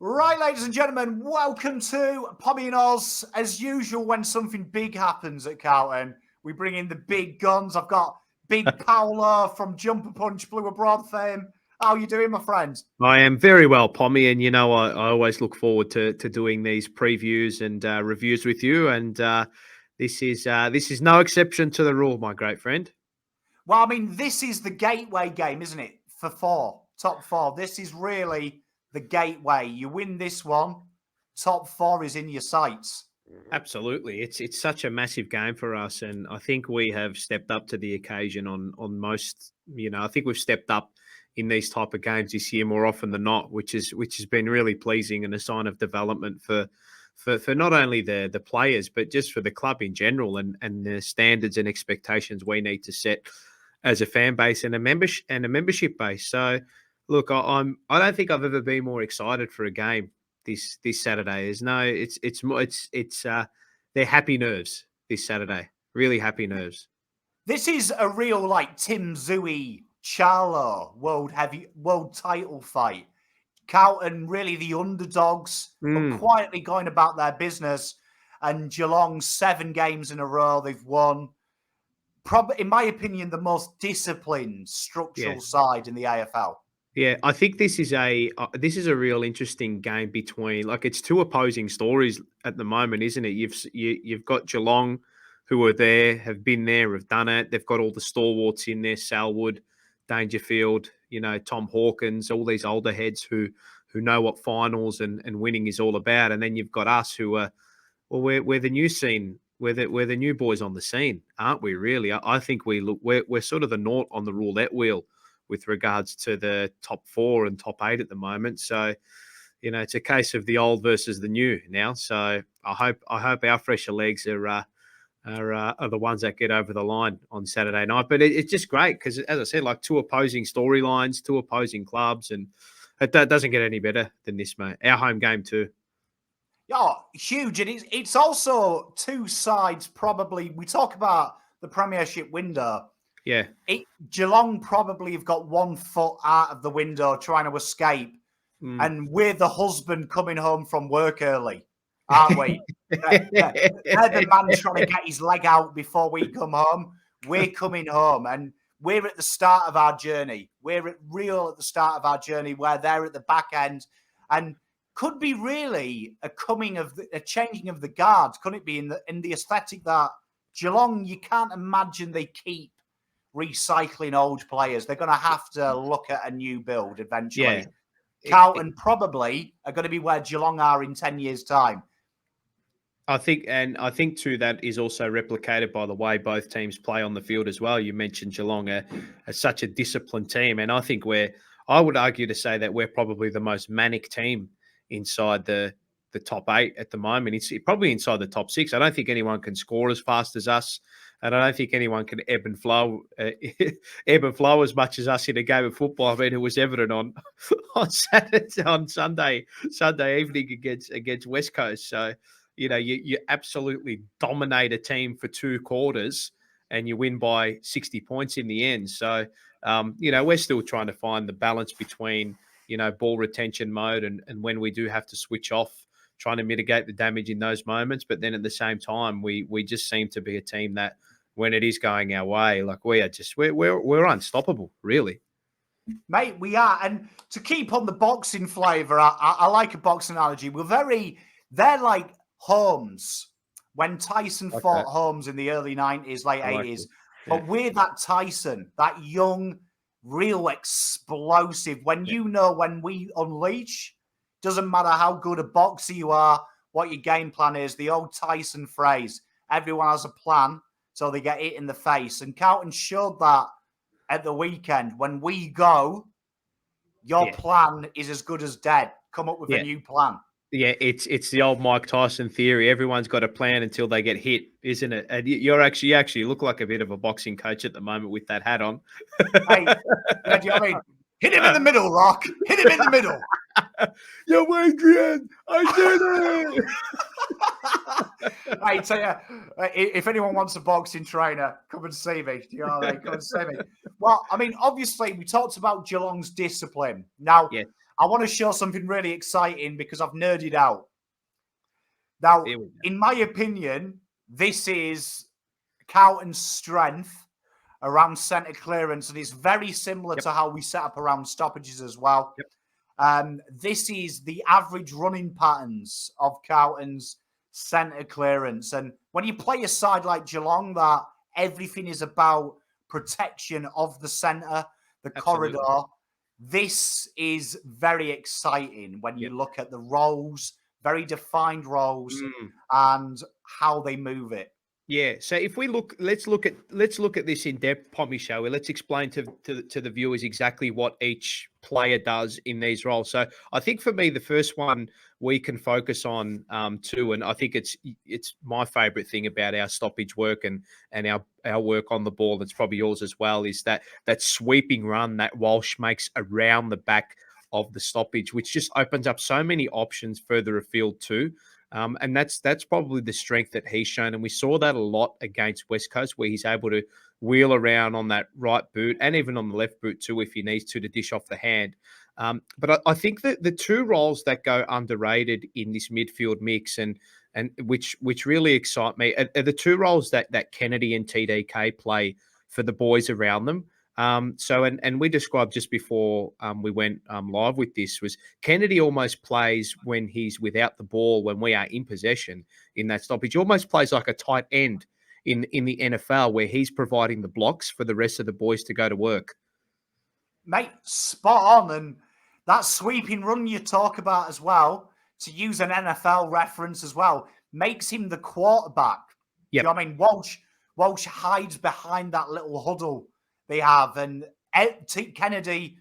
Right, ladies and gentlemen, welcome to Pommy and Oz. As usual, when something big happens at Carlton, we bring in the big guns. I've got Big Paolo from Jumper Punch, Blue Abroad fame. How are you doing, my friend? I am very well, Pommy, and I always look forward to doing these previews and reviews with you, and this is no exception to the rule, my great friend. Well, I mean, this is the gateway game, isn't it? For top four. This is really the gateway. You win this one, top four is in your sights. Absolutely, it's such a massive game for us, and I think we have stepped up to the occasion on most. I think we've stepped up in these type of games this year more often than not, which has been really pleasing and a sign of development for not only the players but just for the club in general and the standards and expectations we need to set as a fan base and a membership base. So, look, I don't think I've ever been more excited for a game this Saturday. They're happy nerves this Saturday. Really happy nerves. This is a real Tim Zooey Charlo world title fight. Carlton really the underdogs, but quietly going about their business. And Geelong 7 games in a row they've won. Probably, in my opinion, the most disciplined structural side in the AFL. Yeah, I think this is a real interesting game between it's two opposing stories at the moment, isn't it? You've got Geelong, who are there, have been there, have done it. They've got all the stalwarts in there: Selwood, Dangerfield, Tom Hawkins, all these older heads who know what finals and winning is all about. And then you've got us who are, we're the new scene. We're the new boys on the scene, aren't we? Really, I think we're sort of the naught on the roulette wheel with regards to the top 4 and top 8 at the moment. So, it's a case of the old versus the new now. So I hope our fresher legs are the ones that get over the line on Saturday night. But it's just great because, as I said, two opposing storylines, 2 opposing clubs, and it doesn't get any better than this, mate. Our home game too. Yeah, huge. And it's also 2 sides probably. We talk about the Premiership window. Yeah. Geelong probably have got 1 foot out of the window trying to escape. And we're the husband coming home from work early, aren't we? They're the man trying to get his leg out before we come home. We're coming home and we're at the start of our journey. We're at the start of our journey where they're at the back end. And could be really a changing of the guards. Couldn't it be in the aesthetic that Geelong, you can't imagine they keep recycling old players. They're going to have to look at a new build eventually. Yeah. Carlton probably are going to be where Geelong are in 10 years' time. I think too that is also replicated by the way both teams play on the field as well. You mentioned Geelong are such a disciplined team, and I think I would argue to say that we're probably the most manic team inside the top 8 at the moment. It's probably inside the top 6. I don't think anyone can score as fast as us, and I don't think anyone can ebb and flow as much as us in a game of football. I mean, it was evident on Sunday evening against West Coast. So, you absolutely dominate a team for 2 quarters and you win by 60 points in the end. So, we're still trying to find the balance between, ball retention mode and when we do have to switch off, trying to mitigate the damage in those moments. But then at the same time, we just seem to be a team that when it is going our way, we're unstoppable, really. Mate, we are. And to keep on the boxing flavour, I like a boxing analogy. They're like Holmes. When Tyson fought Holmes in the early 90s, late 80s. But we're that Tyson, that young, real explosive. When we unleash, doesn't matter how good a boxer you are, what your game plan is, the old Tyson phrase, everyone has a plan, so they get hit in the face. And Carlton showed that at the weekend. When we go, your plan is as good as dead. Come up with a new plan. Yeah, it's the old Mike Tyson theory. Everyone's got a plan until they get hit, isn't it? And you actually look like a bit of a boxing coach at the moment with that hat on. Hey, do you know what I mean? Hit him in the middle, Rock. Hit him in the middle. Yo, Adrian, I did it. I tell you, if anyone wants a boxing trainer, come and see me. You know, come and see me. Well, I mean, obviously, we talked about Geelong's discipline. Now, I want to show something really exciting because I've nerded out. Now, in my opinion, this is Carlton's strength around centre clearance, and it's very similar to how we set up around stoppages as well. This is the average running patterns of Carlton's centre clearance. And when you play a side like Geelong, that everything is about protection of the centre, the corridor, this is very exciting when you look at the roles, very defined roles, and how they move it. Yeah. So if we look, let's look at this in depth, Pommy, shall we? Let's explain to the viewers exactly what each player does in these roles. So I think for me, the first one we can focus on too, and I think it's my favourite thing about our stoppage work and our work on the ball. That's probably yours as well. Is that sweeping run that Walsh makes around the back of the stoppage, which just opens up so many options further afield too. And that's probably the strength that he's shown. And we saw that a lot against West Coast, where he's able to wheel around on that right boot and even on the left boot too, if he needs to dish off the hand. But I think that the two roles that go underrated in this midfield mix and which really excite me are the two roles that Kennedy and TDK play for the boys around them. So we described just before we went live with this was Kennedy almost plays when he's without the ball, when we are in possession in that stoppage. He almost plays like a tight end in the NFL, where he's providing the blocks for the rest of the boys to go to work. Mate, spot on. And that sweeping run you talk about as well, to use an NFL reference as well, makes him the quarterback. You know what I mean? Walsh hides behind that little huddle they have, and Kennedy,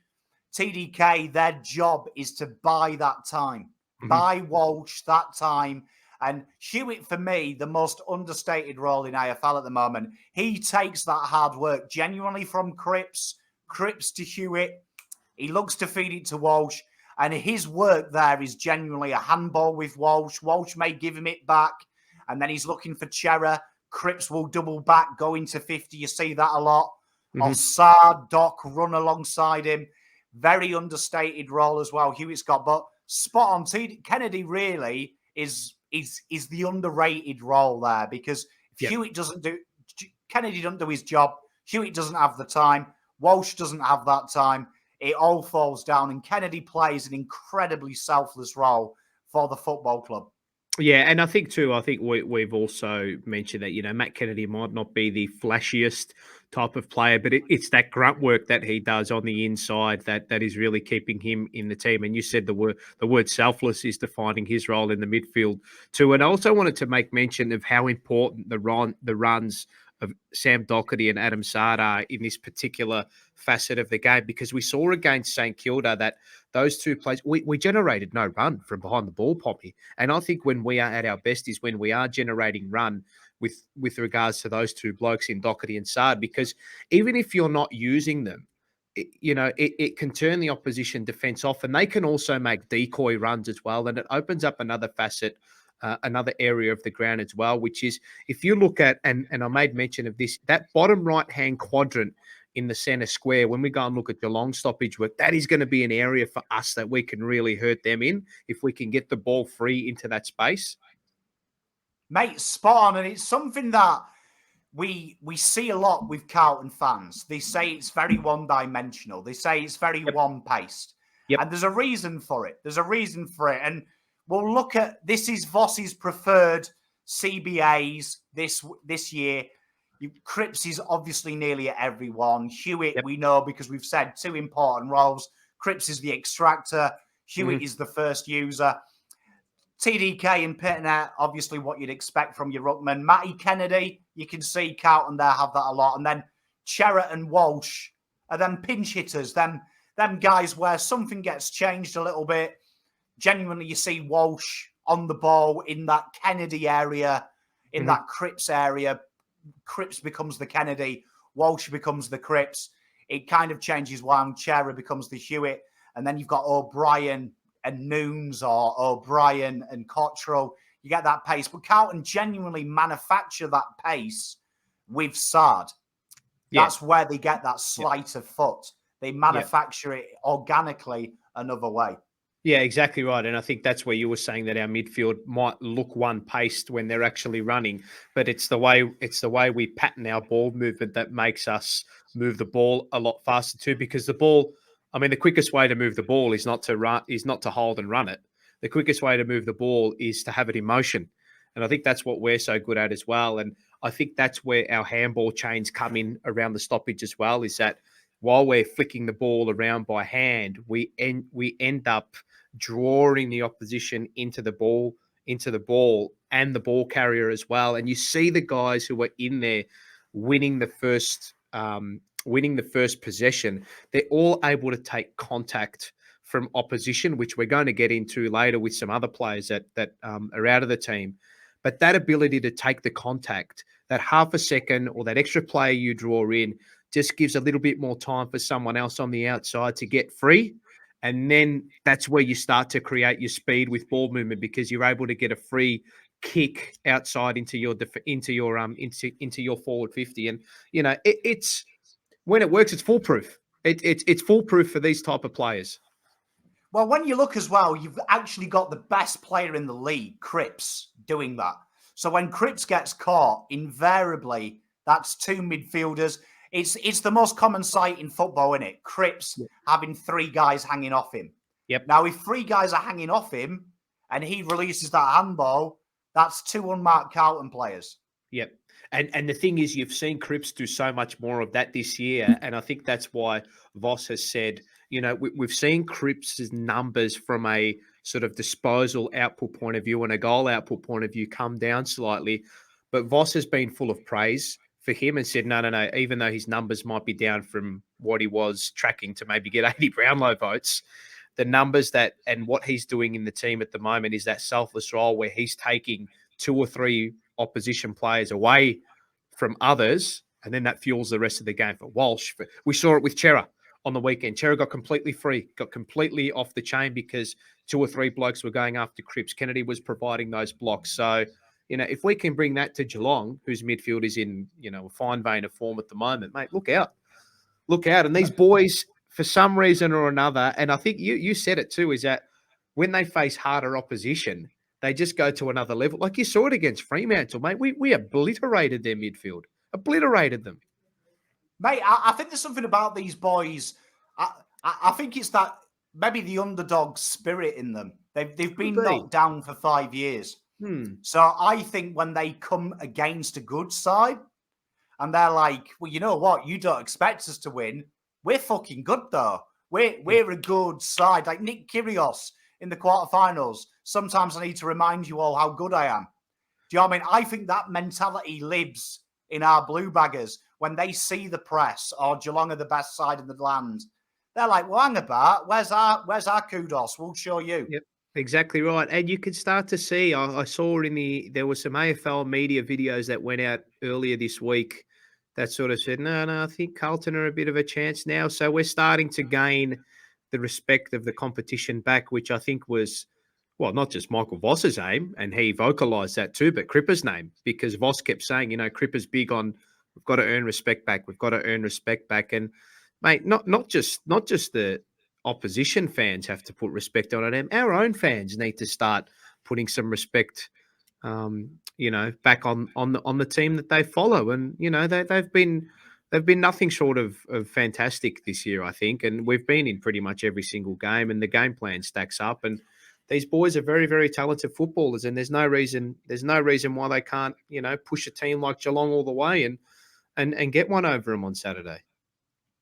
TDK, their job is to buy that time, buy Walsh that time. And Hewett, for me, the most understated role in AFL at the moment. He takes that hard work genuinely from Cripps to Hewett. He looks to feed it to Walsh, and his work there is genuinely a handball with Walsh. Walsh may give him it back, and then he's looking for Cerra. Cripps will double back, go into 50. You see that a lot. Or Sard, Doc run alongside him. Very understated role as well. Hewett's got, but spot on. Kennedy really is the underrated role there, because if Hewett Kennedy doesn't do his job, Hewett doesn't have the time, Walsh doesn't have that time. It all falls down, and Kennedy plays an incredibly selfless role for the football club. Yeah, and I think we've also mentioned that, Matt Kennedy might not be the flashiest type of player, but it's that grunt work that he does on the inside that is really keeping him in the team. And you said the word selfless is defining his role in the midfield too. And I also wanted to make mention of how important the runs of Sam Docherty and Adam Sard are in this particular facet of the game, because we saw against St Kilda that those two plays, we generated no run from behind the ball, Poppy. And I think when we are at our best is when we are generating run with regards to those two blokes in Docherty and Sard, because even if you're not using them, it can turn the opposition defence off, and they can also make decoy runs as well. And it opens up another facet, another area of the ground as well, which is, if you look at, and I made mention of this, that bottom right-hand quadrant in the centre square, when we go and look at Geelong stoppage work, that is going to be an area for us that we can really hurt them in if we can get the ball free into that space. Mate, spot on. And it's something that we see a lot with Carlton fans. They say it's very one-dimensional. They say it's very one-paced. And there's a reason for it. And we'll look at, this is Voss's preferred CBAs this year. Cripps is obviously nearly at everyone. Hewett, we know, because we've said two important roles. Cripps is the extractor. Hewett is the first user. TDK and Pitner, obviously what you'd expect from your ruckman. Matty Kennedy, you can see Carlton there have that a lot. And then Cerra and Walsh are them pinch hitters, them guys where something gets changed a little bit. Genuinely, you see Walsh on the ball in that Kennedy area, in that Cripps area. Cripps becomes the Kennedy, Walsh becomes the Cripps. It kind of changes one. Cerra becomes the Hewett. And then you've got O'Brien and Noons, or O'Brien and Cottrell. You get that pace. But Carlton genuinely manufacture that pace with Sard. That's where they get that sleight of foot. They manufacture it organically another way. Yeah, exactly right. And I think that's where you were saying that our midfield might look one-paced when they're actually running, but it's the way we pattern our ball movement that makes us move the ball a lot faster too. Because the ball, I mean, the quickest way to move the ball is not to hold and run it. The quickest way to move the ball is to have it in motion, and I think that's what we're so good at as well. And I think that's where our handball chains come in around the stoppage as well. Is that while we're flicking the ball around by hand, we end up drawing the opposition into the ball and the ball carrier as well. And you see the guys who are in there winning winning the first possession. They're all able to take contact from opposition, which we're going to get into later with some other players that are out of the team. But that ability to take the contact, that half a second or that extra player you draw in, just gives a little bit more time for someone else on the outside to get free. And then that's where you start to create your speed with ball movement, because you're able to get a free kick outside into your forward 50. And it's when it works, it's foolproof. It's foolproof for these type of players. Well, when you look as well, you've actually got the best player in the league, Cripps, doing that. So when Cripps gets caught, invariably that's two midfielders. It's the most common sight in football, isn't it? Cripps having three guys hanging off him. Yep. Now, if three guys are hanging off him and he releases that handball, that's two unmarked Carlton players. Yep. And the thing is, you've seen Cripps do so much more of that this year. And I think that's why Voss has said, we've seen Cripps' numbers from a sort of disposal output point of view and a goal output point of view come down slightly. But Voss has been full of praise for him and said, no, even though his numbers might be down from what he was tracking to maybe get 80 Brownlow votes, the numbers and what he's doing in the team at the moment is that selfless role where he's taking two or three opposition players away from others, and then that fuels the rest of the game for Walsh. We saw it with Chera on the weekend. Chera got completely free, got completely off the chain because two or three blokes were going after Cripps. Kennedy was providing those blocks. So, if we can bring that to Geelong, whose midfield is in, a fine vein of form at the moment, mate, look out. Look out. And these boys, for some reason or another, and I think you said it too, is that when they face harder opposition, they just go to another level. Like you saw it against Fremantle, mate. We obliterated their midfield. Obliterated them. Mate, I think there's something about these boys. I think it's that maybe the underdog spirit in them. They've been knocked down for 5 years. So I think when they come against a good side and they're like, well, you know what? You don't expect us to win. We're fucking good, though. We're a good side. Like Nick Kyrgios in the quarterfinals. Sometimes I need to remind you all how good I am. Do you know what I mean? I think that mentality lives in our Bluebaggers when they see the press or Geelong are the best side in the land. They're like, well, hang about. Where's our kudos? We'll show you. Yep, exactly right. And you can start to see, I saw there were some AFL media videos that went out earlier this week that sort of said, no, I think Carlton are a bit of a chance now. So we're starting to gain the respect of the competition back, which I think was, well, not just Michael Voss's aim, and he vocalised that too, but Cripper's name, because Voss kept saying, Cripper's big on, we've got to earn respect back. We've got to earn respect back. And, mate, not just the opposition fans have to put respect on it. Our own fans need to start putting some respect back on the team that they follow. And, they've been nothing short of fantastic this year, I think. And we've been in pretty much every single game, and the game plan stacks up. And these boys are very, very talented footballers, and there's no reason why they can't, push a team like Geelong all the way and get one over them on Saturday.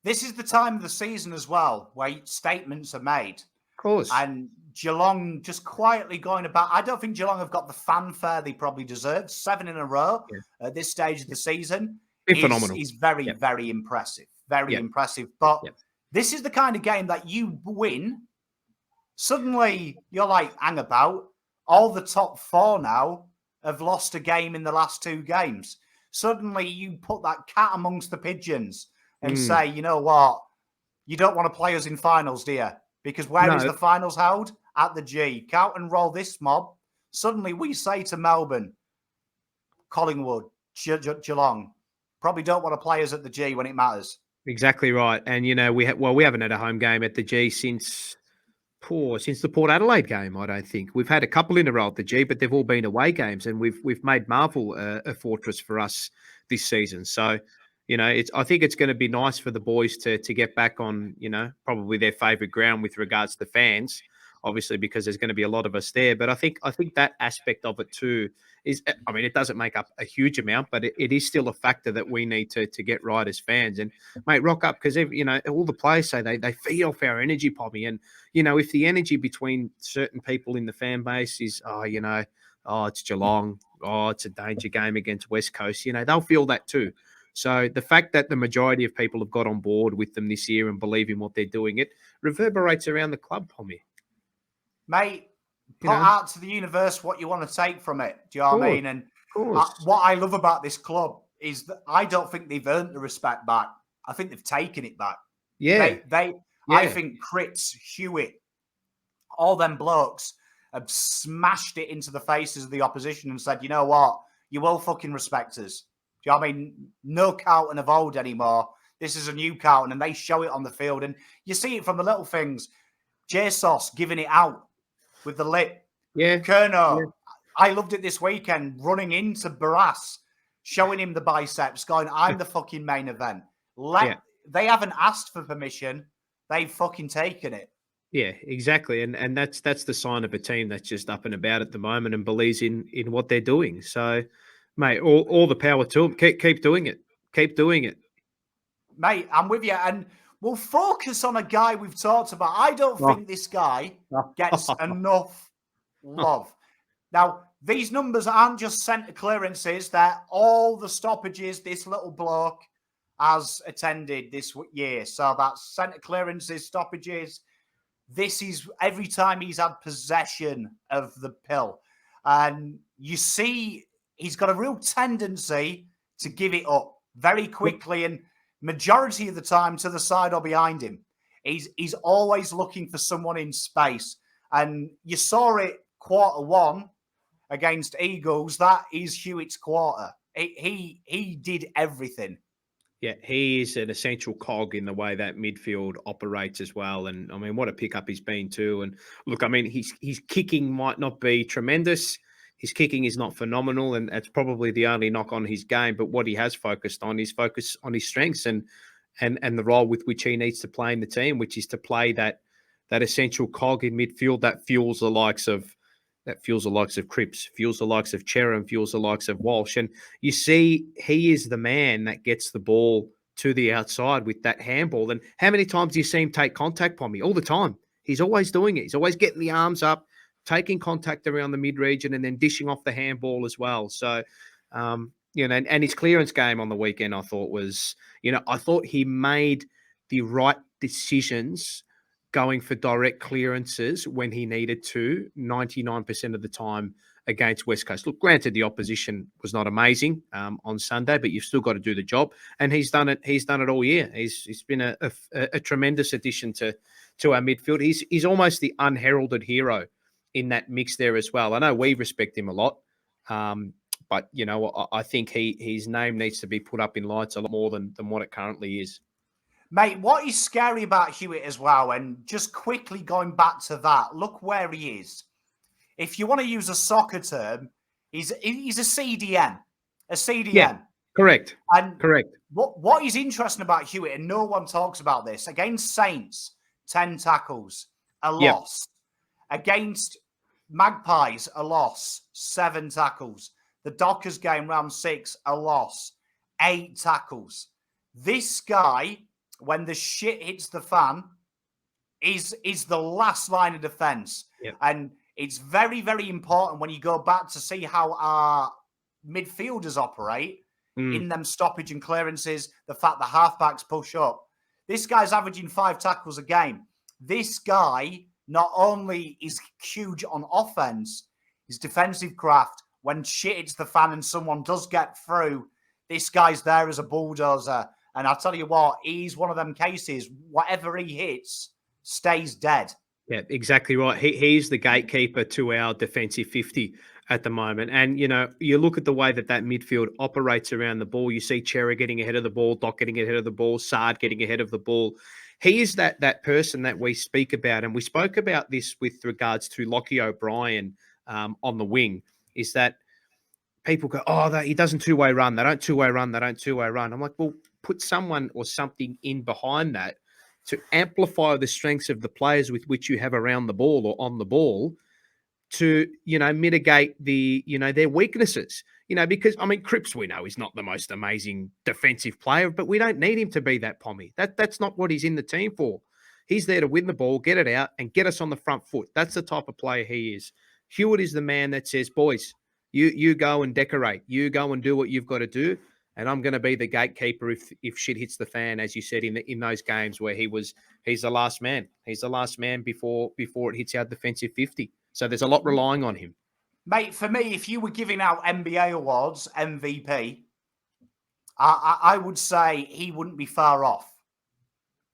This is the time of the season as well where statements are made. Of course. And Geelong just quietly going about. I don't think Geelong have got the fanfare they probably deserve. 7 in a row at this stage of the season is phenomenal. Is very, very impressive. Very impressive. But this is the kind of game that you win. Suddenly, you're like, hang about. All the top 4 now have lost a game in the last 2 games. Suddenly, you put that cat amongst the pigeons and say, you know what? You don't want to play us in finals, do you? Because where is the finals held? At the G. Carlton roll this mob. Suddenly, we say to Melbourne, Collingwood, Geelong, probably don't want to play us at the G when it matters. Exactly right. And, we haven't had a home game at the G since Poor since the Port Adelaide game. I don't think we've had a couple in a row at the G, but they've all been away games, and we've made Marvel a fortress for us this season. So, I think it's going to be nice for the boys to get back on, probably their favourite ground with regards to fans, obviously because there's going to be a lot of us there. But I think that aspect of it too is, I mean, it doesn't make up a huge amount, but it is still a factor that we need to get right as fans. And mate, rock up because all the players say they feed off our energy, Poppy, and if the energy between certain people in the fan base is, it's Geelong, it's a danger game against West Coast, they'll feel that too. So the fact that the majority of people have got on board with them this year and believe in what they're doing, it reverberates around the club, Pommy. Mate, put out to the universe what you want to take from it. Do you know what I mean? And what I love about this club is that I don't think they've earned the respect back. I think they've taken it back. Yeah. I think Crits, Hewett, all them blokes have smashed it into the faces of the opposition and said, you know what? You will fucking respect us. Do you know what I mean? No Carlton of old anymore. This is a new Carlton, and they show it on the field. And you see it from the little things. Jesus giving it out with the lip. Yeah. Kerno. Yeah. I loved it this weekend, running into Barras, showing him the biceps, going, I'm the fucking main event. They haven't asked for permission. They've fucking taken it. Yeah, exactly. And that's the sign of a team that's just up and about at the moment and believes in what they're doing. So, mate, all the power to them. Keep doing it. Keep doing it. Mate, I'm with you. And we'll focus on a guy we've talked about. I don't think this guy gets enough love. Now, these numbers aren't just centre clearances. They're all the stoppages this little bloke has attended this year. So that's centre clearances, stoppages. This is every time he's had possession of the pill. And you see he's got a real tendency to give it up very quickly and majority of the time to the side or behind him. He's always looking for someone in space. And you saw it quarter one against Eagles. That is Hewett's quarter. He did everything. Yeah, he is an essential cog in the way that midfield operates as well. And I mean, what a pickup he's been too. And look, I mean, his kicking might not be tremendous. His kicking is not phenomenal, and that's probably the only knock on his game. But what he has focused on is focus on his strengths and the role with which he needs to play in the team, which is to play that essential cog in midfield that fuels the likes of Cripps, fuels the likes of Cherham, fuels the likes of Walsh. And you see, he is the man that gets the ball to the outside with that handball. And how many times do you see him take contact, Pommy? All the time. He's always doing it. He's always getting the arms up, taking contact around the mid-region and then dishing off the handball as well. So, and his clearance game on the weekend, I thought was, I thought he made the right decisions going for direct clearances when he needed to 99% of the time against West Coast. Look, granted, the opposition was not amazing on Sunday, but you've still got to do the job. And he's done it. He's done it all year. He's been a tremendous addition to our midfield. He's almost the unheralded hero in that mix there as well. I know we respect him a lot, but I think his name needs to be put up in lights a lot more than what it currently is. Mate, what is scary about Hewett as well, and just quickly going back to that, look where he is. If you want to use a soccer term, he's a CDM. A CDM. Yeah, correct. And correct. What is interesting about Hewett, and no one talks about this, against Saints, 10 tackles, a loss. Against Magpies, a loss, 7 tackles. The Dockers game, round 6, a loss, 8 tackles. This guy, when the shit hits the fan, is the last line of defense. Yep. And it's very, very important when you go back to see how our midfielders operate in them stoppage and clearances, the fact the halfbacks push up. This guy's averaging 5 tackles a game. This guy not only is huge on offense, his defensive craft, when shit hits the fan and someone does get through, this guy's there as a bulldozer. And I'll tell you what, he's one of them cases, whatever he hits stays dead. Yeah, exactly right. He's the gatekeeper to our defensive 50 at the moment. And, you look at the way that midfield operates around the ball. You see Cherry getting ahead of the ball, Doc getting ahead of the ball, Sard getting ahead of the ball. he is that person that we speak about, and we spoke about this with regards to Lockie O'Brien on the wing, is that people go, oh, he doesn't two-way run. They don't two-way run. They don't two-way run. I'm like, well, put someone or something in behind that to amplify the strengths of the players with which you have around the ball or on the ball to, mitigate their weaknesses. Because, Cripps, we know, is not the most amazing defensive player, but we don't need him to be that pommy. That's not what he's in the team for. He's there to win the ball, get it out, and get us on the front foot. That's the type of player he is. Hewett is the man that says, boys, you go and decorate. You go and do what you've got to do, and I'm going to be the gatekeeper if shit hits the fan, as you said in those games where he's the last man. He's the last man before it hits our defensive 50. So there's a lot relying on him. Mate, for me, if you were giving out NBA awards, MVP, I would say he wouldn't be far off.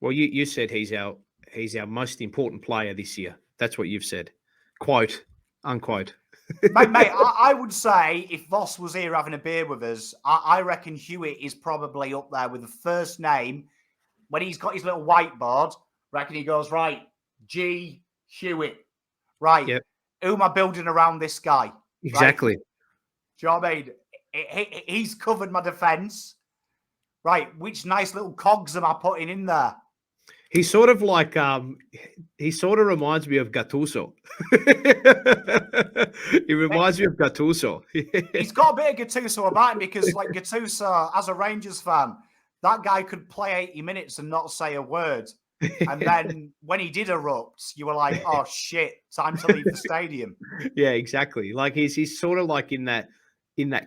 Well, you said he's our most important player this year. That's what you've said. Quote, unquote. Mate, I would say if Voss was here having a beer with us, I reckon Hewett is probably up there with the first name. When he's got his little whiteboard, reckon he goes, right, G. Hewett. Right. Yep. Who am I building around this guy? Exactly. Right? Do you know what I mean? He's covered my defence. Right. Which nice little cogs am I putting in there? He's sort of like, he sort of reminds me of Gattuso. He reminds me of Gattuso. He's got a bit of Gattuso about him because, like, Gattuso, as a Rangers fan, that guy could play 80 minutes and not say a word. And then when he did erupt, you were like, oh, shit, time to leave the stadium. Yeah, exactly. Like he's sort of like in that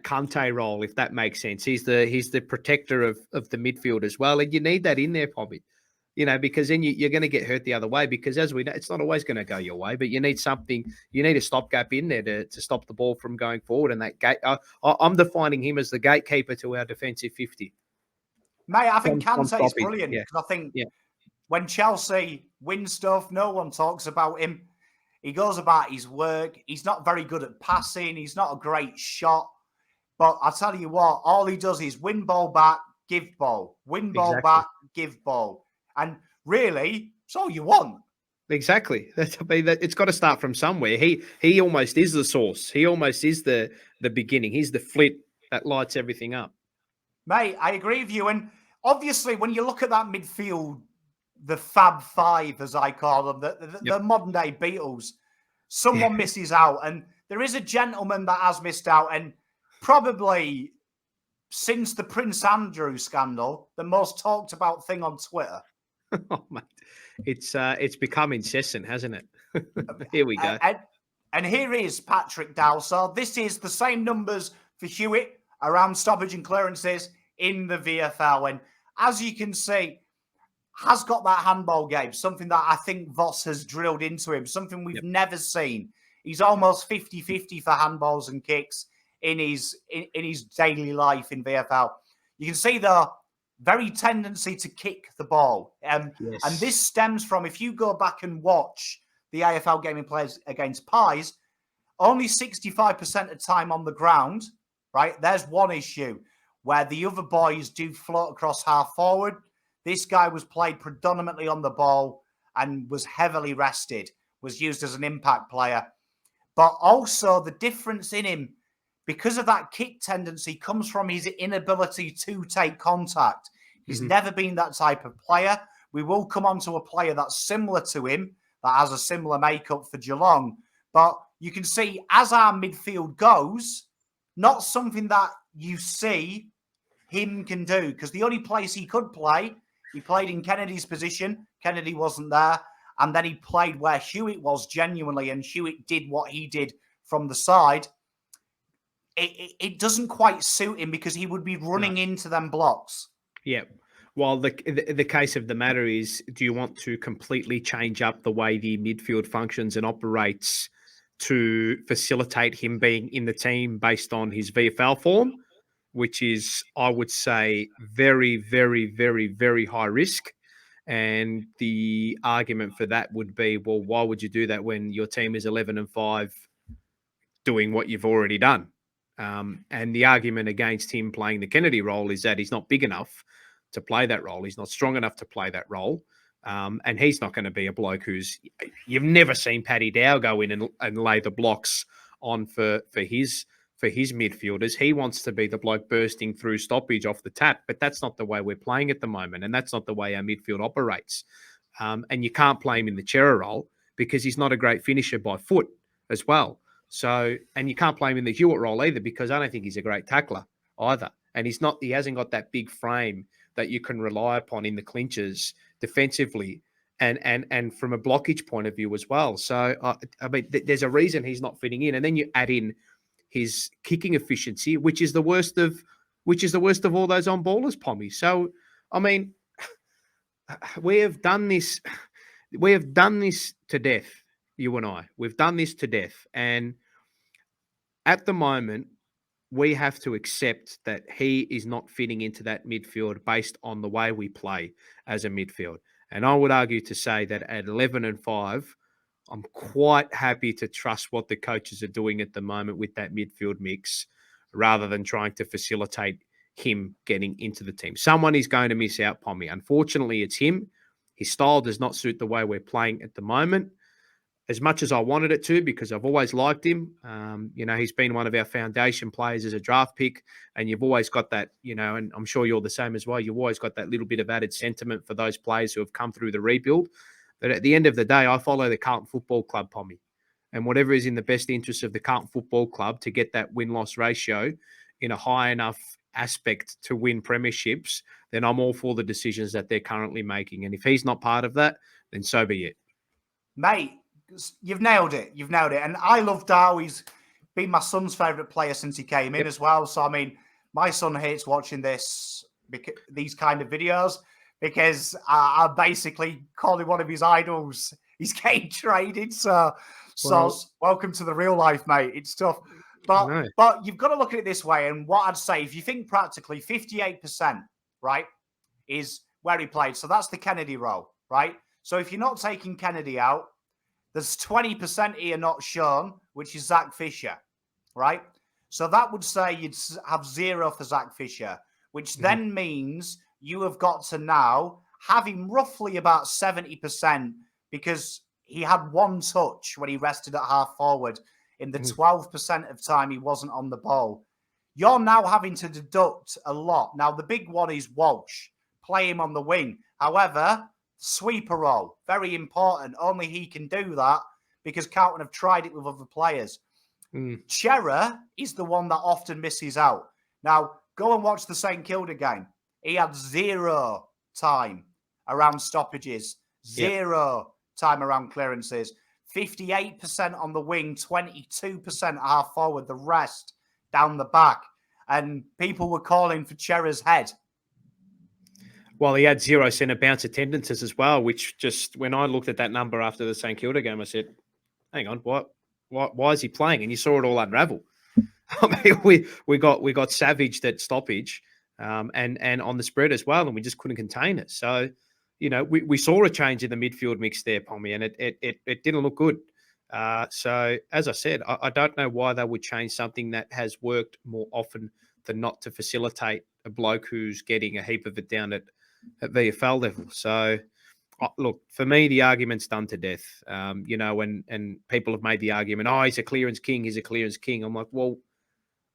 Conte role, if that makes sense. He's the protector of the midfield as well. And you need that in there, Bobby. Because then you're going to get hurt the other way, because as we know, it's not always going to go your way, but you need a stopgap in there to stop the ball from going forward. And that gate, I'm defining him as the gatekeeper to our defensive 50. Mate, I think Kante is brilliant. Yeah. Because I think when Chelsea win stuff, no one talks about him. He goes about his work. He's not very good at passing. He's not a great shot. But I tell you what, all he does is win ball back, give ball. Win ball back, give ball. And really, it's all you want. Exactly. It's got to start from somewhere. He almost is the source. He almost is the beginning. He's the flit that lights everything up. Mate, I agree with you. And obviously, when you look at that midfield, the Fab Five, as I call them, the modern-day Beatles, someone misses out. And there is a gentleman that has missed out. And probably since the Prince Andrew scandal, the most talked about thing on Twitter. Oh, mate. It's become incessant, hasn't it? Here we go. And here is Patrick Dow. So this is the same numbers for Hewett around stoppage and clearances in the VFL. And as you can see, has got that handball game, something that I think Voss has drilled into him, something we've never seen. He's almost 50-50 for handballs and kicks in his daily life in VFL. You can see the very tendency to kick the ball. And this stems from, if you go back and watch the AFL gaming players against Pies, only 65% of time on the ground, right? There's one issue where the other boys do float across half forward. This guy was played predominantly on the ball and was heavily rested, was used as an impact player. But also the difference in him, because of that kick tendency, comes from his inability to take contact. He's never been that type of player. We will come on to a player that's similar to him, that has a similar makeup for Geelong. But you can see, as our midfield goes, not something that you see him can do. Because the only place he could play, he played in Kennedy's position. Kennedy wasn't there. And then he played where Hewett was genuinely, and Hewett did what he did from the side. It doesn't quite suit him because he would be running into them blocks. Yeah. Well, the case of the matter is, do you want to completely change up the way the midfield functions and operates to facilitate him being in the team based on his VFL form, which is, I would say, very, very, very, very high risk? And the argument for that would be, well, why would you do that when your team is 11-5 doing what you've already done? And the argument against him playing the Kennedy role is that he's not big enough to play that role. He's not strong enough to play that role. And he's not going to be a bloke you've never seen Paddy Dow go in and lay the blocks on for his midfielders. He wants to be the bloke bursting through stoppage off the tap, but that's not the way we're playing at the moment, and that's not the way our midfield operates. And you can't play him in the Chera role because he's not a great finisher by foot as well. So, and you can't play him in the Hewett role either because I don't think he's a great tackler either. And he hasn't got that big frame that you can rely upon in the clinches defensively and from a blockage point of view as well. So, I mean, there's a reason he's not fitting in. And then you add in his kicking efficiency, which is the worst of all those on-ballers, Pommy. So, I mean, we have done this to death, you and I. We've done this to death. And at the moment, we have to accept that he is not fitting into that midfield based on the way we play as a midfield. And I would argue to say that at 11 and 5, I'm quite happy to trust what the coaches are doing at the moment with that midfield mix rather than trying to facilitate him getting into the team. Someone is going to miss out, Pommy. Unfortunately, it's him. His style does not suit the way we're playing at the moment. As much as I wanted it to, because I've always liked him. He's been one of our foundation players as a draft pick, and you've always got that, and I'm sure you're the same as well. You've always got that little bit of added sentiment for those players who have come through the rebuild. But at the end of the day, I follow the Carlton Football Club, Pommy, and whatever is in the best interest of the Carlton Football Club to get that win-loss ratio in a high enough aspect to win premierships, then I'm all for the decisions that they're currently making. And if he's not part of that, then so be it. Mate, you've nailed it. And I love Dow. He's been my son's favourite player since he came in as well. So, I mean, my son hates watching these kind of videos because I basically call him one of his idols. He's getting traded. So welcome to the real life, mate. It's tough. But you've got to look at it this way. And what I'd say, if you think practically 58%, right, is where he played. So that's the Kennedy role, right? So if you're not taking Kennedy out, there's 20% here not shown, which is Zach Fisher, right? So that would say you'd have 0 for Zach Fisher, which then means you have got to now have him roughly about 70% because he had one touch when he rested at half forward in the 12% of time he wasn't on the ball. You're now having to deduct a lot. Now, the big one is Walsh. Play him on the wing. However, sweeper role, very important. Only he can do that because Carlton have tried it with other players. Chera is the one that often misses out. Now, go and watch the St Kilda game. He had 0 time around stoppages, 0 time around clearances, 58% on the wing, 22% half forward, the rest down the back. And people were calling for Chera's head. Well, he had 0 centre bounce attendances as well, which just, when I looked at that number after the St Kilda game, I said, hang on, why is he playing? And you saw it all unravel. I mean, we got savaged at stoppage and on the spread as well, and we just couldn't contain it. So, we saw a change in the midfield mix there, Pommy, and it didn't look good. So, as I said, I don't know why they would change something that has worked more often than not to facilitate a bloke who's getting a heap of it down at VFL level. So, look, for me, the argument's done to death. And people have made the argument, he's a clearance king. I'm like, well,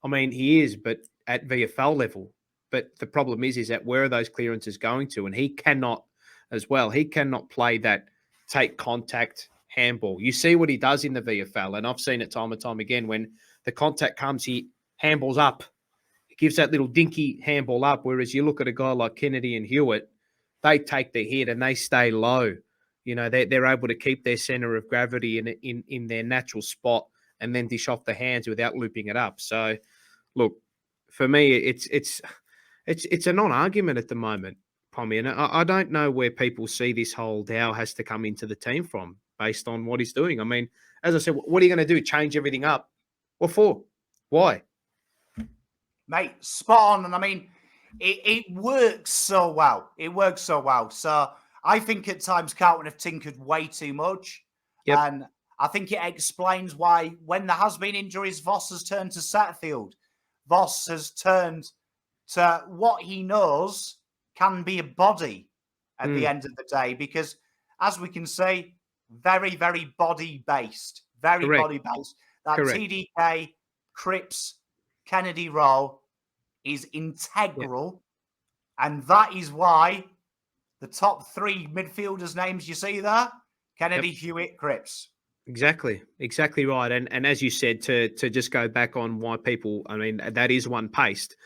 I mean, he is, but at VFL level. But the problem is that where are those clearances going to? And he cannot as well. He cannot play that take contact handball. You see what he does in the VFL, and I've seen it time and time again. When the contact comes, he handballs up. He gives that little dinky handball up, whereas you look at a guy like Kennedy and Hewett, they take the hit and they stay low. They're able to keep their centre of gravity in their natural spot and then dish off the hands without looping it up. So, look, for me, it's a non-argument at the moment, Pommy, and I don't know where people see this whole Dow has to come into the team from based on what he's doing. I mean, as I said, what are you going to do? Change everything up? What for? Why? Mate, spot on. And I mean, it works so well. So I think at times Carlton have tinkered way too much. Yep. And I think it explains why when there has been injuries, Voss has turned to Setterfield. Voss has turned to what he knows can be a body. at the end of the day, because as we can see, very, very body-based. Very Correct. body-based. That Correct. TDK, Cripps, Kennedy role is integral. And that is why the top three midfielders' names you see there, Kennedy, Hewett, Cripps. Exactly right. And as you said, to just go back on why people, I mean, that is one paced,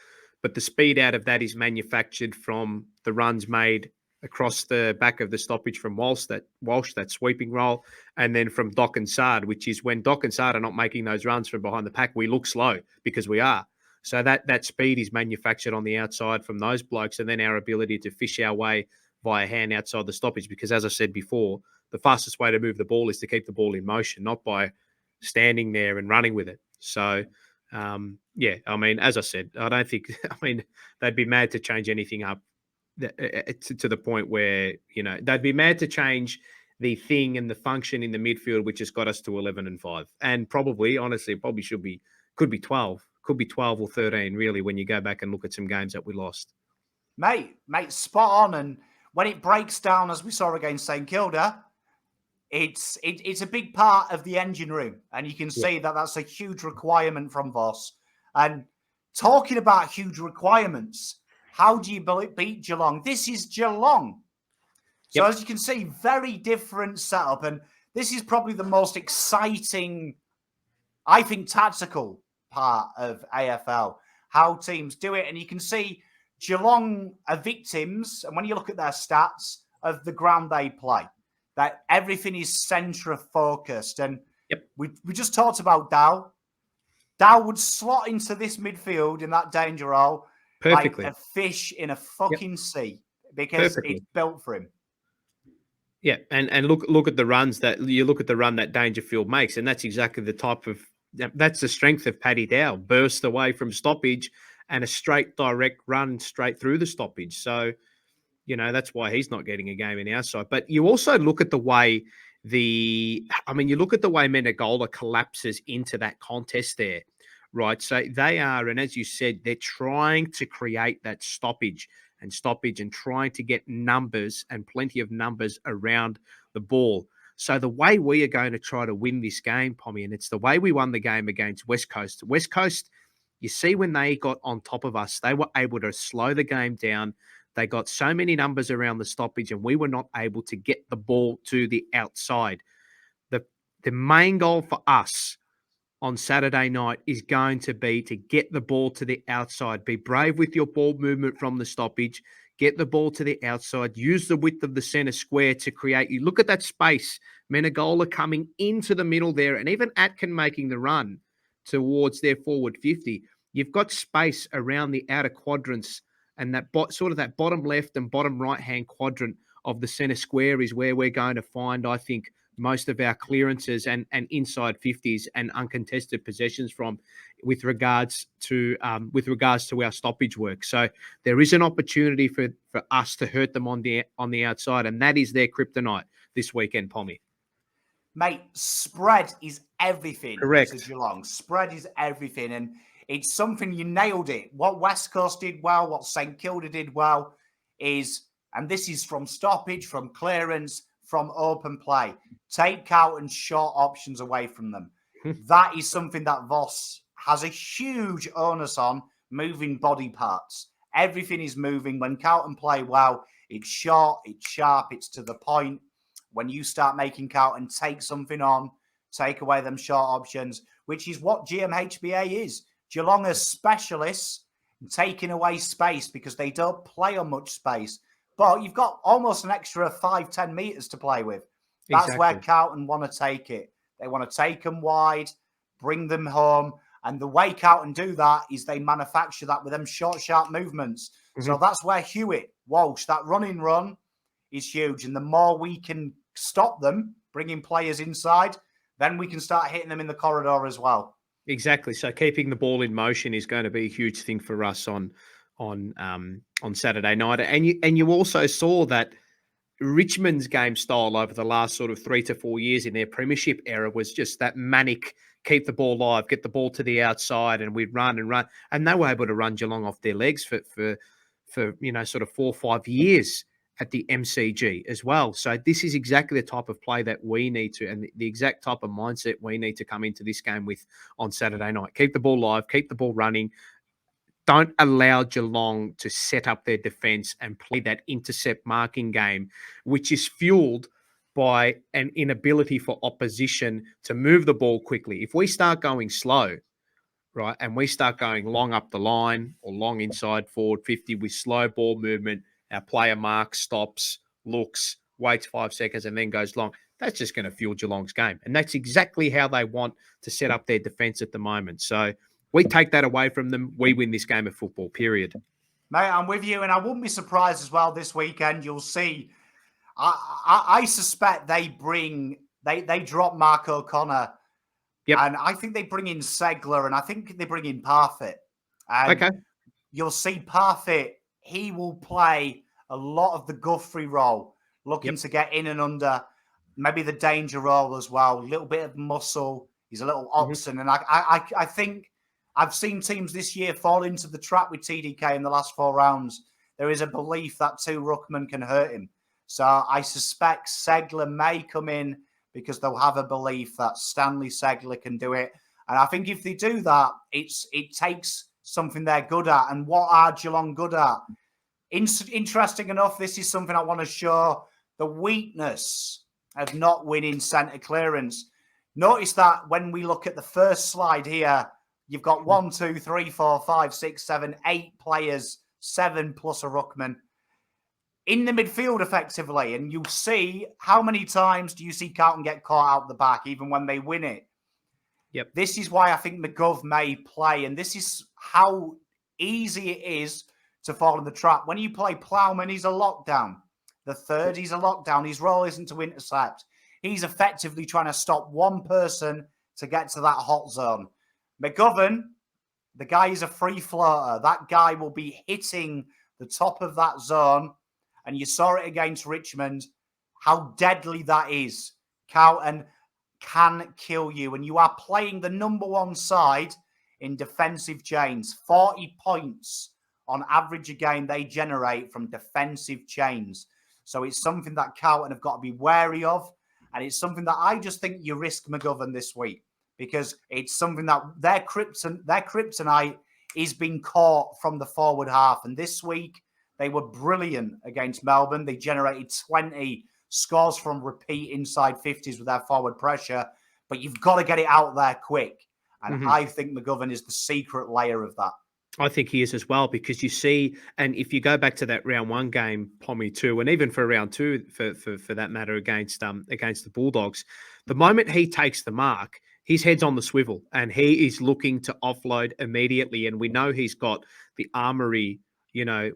but the speed out of that is manufactured from the runs made across the back of the stoppage from Walsh, that sweeping role, and then from Doc and Sard, which is when Doc and Sard are not making those runs from behind the pack, we look slow because we are. So that speed is manufactured on the outside from those blokes, and then our ability to fish our way via hand outside the stoppage, because as I said before, the fastest way to move the ball is to keep the ball in motion, not by standing there and running with it. So, I mean, as I said, I don't think, I mean, they'd be mad to change anything up to the point where, they'd be mad to change the thing and the function in the midfield, which has got us to 11-5. And probably, honestly, could be 12 or 13, really, when you go back and look at some games that we lost. Mate, spot on. And when it breaks down, as we saw against St Kilda, it's a big part of the engine room. And you can see that that's a huge requirement from Voss. And talking about huge requirements, how do you beat Geelong? This is Geelong. So as you can see, very different setup. And this is probably the most exciting, I think, tactical part of AFL, how teams do it. And you can see Geelong are victims, and when you look at their stats, of the ground they play, that everything is centre-focused. And we just talked about Dow. Dow would slot into this midfield in that danger role perfectly, like a fish in a fucking sea, because it's built for him. Yeah, and look at the runs that you look at the run that Dangerfield makes, and that's exactly the type of that's the strength of Paddy Dow. Burst away from stoppage and a straight direct run straight through the stoppage. So, that's why he's not getting a game in our side. But you also look at the way you look at the way Mcdonald collapses into that contest there, right? So they are, and as you said, they're trying to create that stoppage and trying to get numbers and plenty of numbers around the ball. So the way we are going to try to win this game, Pommy, and it's the way we won the game against West Coast. West Coast, you see, when they got on top of us, they were able to slow the game down. They got so many numbers around the stoppage, and we were not able to get the ball to the outside. The main goal for us on Saturday night is going to be to get the ball to the outside. Be brave with your ball movement from the stoppage. Get the ball to the outside. Use the width of the centre square to create. You look at that space. Menegola coming into the middle there, and even Atkin making the run towards their forward 50. You've got space around the outer quadrants, and that that bottom left and bottom right-hand quadrant of the centre square is where we're going to find, I think, most of our clearances and inside 50s and uncontested possessions from with regards to our stoppage work. So there is an opportunity for us to hurt them on the outside, and that is their kryptonite this weekend, Pommy. Mate, spread is everything. Correct. To Geelong. Spread is everything, and it's something you nailed it. What West Coast did well, what St Kilda did well is, and this is from stoppage, from clearance, from open play, take out and short options away from them. That is something that Voss has a huge onus on, moving body parts. Everything is moving. When Carlton play well, it's short, it's sharp, it's to the point. When you start making Carlton take something on, take away them short options, which is what GMHBA is. Geelong are specialists in taking away space because they don't play on much space. But you've got almost an extra 5-10 metres to play with. That's where Carlton want to take it. They want to take them wide, bring them home. And the way Carlton do that is they manufacture that with them short, sharp movements. So that's where Hewett, Walsh, that running run is huge. And the more we can stop them, bringing players inside, then we can start hitting them in the corridor as well. Exactly. So keeping the ball in motion is going to be a huge thing for us on Saturday night. And you also saw that Richmond's game style over the last sort of 3 to 4 years in their premiership era was just that manic, keep the ball live, get the ball to the outside, and we'd run and run. And they were able to run Geelong off their legs for sort of 4 or 5 years. at the MCG as well. So this is exactly the type of play that we need to, and the exact type of mindset we need to come into this game with on Saturday night. Keep the ball live, keep the ball running. Don't allow Geelong to set up their defence and play that intercept marking game, which is fueled by an inability for opposition to move the ball quickly. If we start going slow, right, and we start going long up the line or long inside forward 50 with slow ball movement, our player marks, stops, looks, waits 5 seconds, and then goes long, that's just going to fuel Geelong's game. And that's exactly how they want to set up their defence at the moment. So we take that away from them. We win this game of football, period. Mate, I'm with you. And I wouldn't be surprised as well this weekend. You'll see, I suspect they drop Mark O'Connor. Yep. And I think they bring in Segler, and I think they bring in Parfitt. And okay. You'll see Parfitt, he will play a lot of the Guthrie role, looking to get in and under, maybe the danger role as well, a little bit of muscle. He's a little Oxen. And I think I've seen teams this year fall into the trap with TDK in the last 4 rounds. There is a belief that 2 ruckmen can hurt him. So I suspect Segler may come in because they'll have a belief that Stanley Segler can do it. And I think if they do that, it takes something they're good at. And what are Geelong good at? Interesting enough, this is something I want to show, the weakness of not winning centre clearance. Notice that when we look at the first slide here, you've got 1, 2, 3, 4, 5, 6, 7, 8 players, 7 plus a ruckman in the midfield effectively. And you'll see how many times do you see Carlton get caught out the back, even when they win it. Yep. This is why I think McGovern may play. And this is how easy it is to fall in the trap. When you play Plowman, he's a lockdown. The third, he's a lockdown. His role isn't to intercept. He's effectively trying to stop one person to get to that hot zone. McGovern, the guy is a free floater. That guy will be hitting the top of that zone. And you saw it against Richmond, how deadly that is. Carlton can kill you. And you are playing the number 1 side in defensive chains. 40 points on average a game they generate from defensive chains. So it's something that Carlton have got to be wary of. And it's something that I just think you risk McGovern this week, because it's something that their kryptonite is being caught from the forward half. And this week, they were brilliant against Melbourne. They generated 20 scores from repeat inside 50s with their forward pressure. But you've got to get it out there quick. And I think McGovern is the secret layer of that. I think he is as well, because you see, and if you go back to that round 1 game, Pommy 2, and even for round 2, for that matter, against the Bulldogs, the moment he takes the mark, his head's on the swivel and he is looking to offload immediately. And we know he's got the armory,